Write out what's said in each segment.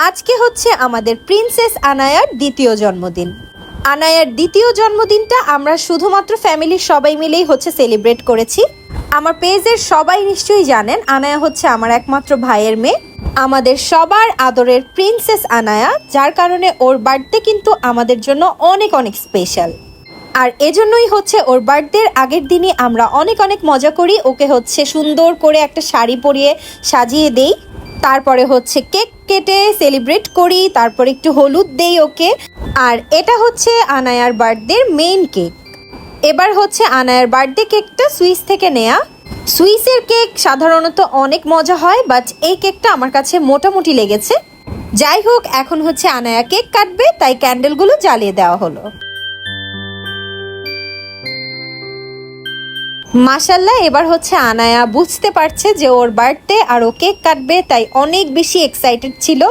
আজকে হচ্ছে আমাদের প্রিন্সেস আনায়ার দ্বিতীয় জন্মদিন। আনায়ার দ্বিতীয় জন্মদিনটা আমরা শুধুমাত্র ফ্যামিলির সবাই মিলেই হচ্ছে সেলিব্রেট করেছি। আমার পেজের সবাই নিশ্চয়ই জানেন আনায়া হচ্ছে আমার একমাত্র ভাইয়ের মেয়ে, আমাদের সবার আদরের প্রিন্সেস আনায়া, যার কারণে ওর বার্থডে কিন্তু আমাদের জন্য অনেক অনেক স্পেশাল। আর এজন্যই হচ্ছে ওর বার্থডের আগের দিনই আমরা অনেক অনেক মজা করি, ওকে হচ্ছে সুন্দর করে একটা শাড়ি পরিয়ে সাজিয়ে দেই, তারপরে হচ্ছে কেক কেটে সেলিব্রেট করি, তারপরে একটু হলুদ দেই ওকে। আর এটা হচ্ছে আনায়ার বার্থডের মেইন কেক। এবার হচ্ছে আনায়ার বার্থডে কেকটা সুইস থেকে নেয়া। সুইসের কেক সাধারণত অনেক মজা হয়, বাট এই কেকটা আমার কাছে মোটামুটি লেগেছে। যাই হোক, এখন হচ্ছে আনায়া কেক কাটবে, তাই ক্যান্ডেলগুলো জ্বালিয়ে দেওয়া হলো। মাশাল্লাহ, এবার হচ্ছে আনায়া বুঝতে পারছে যে ওর বার্থডে আর ও কেক কাটবে, তাই অনেক বেশি এক্সাইটেড ছিল।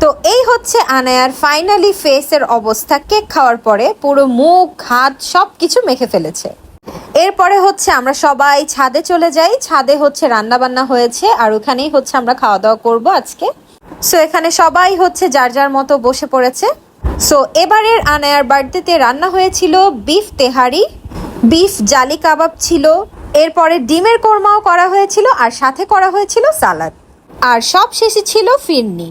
তো এই হচ্ছে আনায়ার ফাইনালি ফেসের অবস্থা। কেক খাওয়ার পরে পুরো মুখ হাত সব কিছু মেখে ফেলেছে। এরপরে হচ্ছে আমরা সবাই ছাদে চলে যাই। ছাদে হচ্ছে রান্না বান্না হয়েছে আর ওখানেই হচ্ছে আমরা খাওয়া দাওয়া করবো আজকে। সো এখানে সবাই হচ্ছে যার যার মতো বসে পড়েছে। সো এবারের আনায়ার বার্থডেতে রান্না হয়েছিল বিফ তেহারি, বিফ জালি কাবাব ছিল, এরপরে ডিমের কোরমাও করা হয়েছিল, আর সাথে করা হয়েছিল সালাদ, আর সব শেষে ছিল ফিরনি।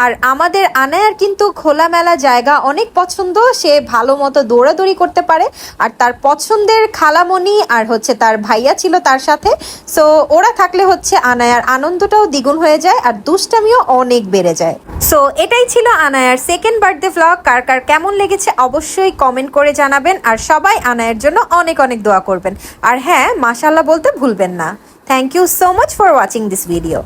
আর আমাদের আনায়ার কিন্তু খোলামেলা জায়গা অনেক পছন্দ, সে ভালো মতো দৌড়াদৌড়ি করতে পারে। আর তার পছন্দের খালামণি আর হচ্ছে তার ভাইয়া ছিল তার সাথে। সো ওরা থাকলে হচ্ছে আনায়ার আনন্দটাও দ্বিগুণ হয়ে যায় আর দুষ্টামিও অনেক বেড়ে যায়। সো এটাই ছিল আনায়ার সেকেন্ড বার্থডে ভ্লগ। কার কার কেমন লেগেছে অবশ্যই কমেন্ট করে জানাবেন, আর সবাই আনায়ার জন্য অনেক অনেক দোয়া করবেন। আর হ্যাঁ, মাশাআল্লাহ বলতে ভুলবেন না। Thank you so much for watching this video.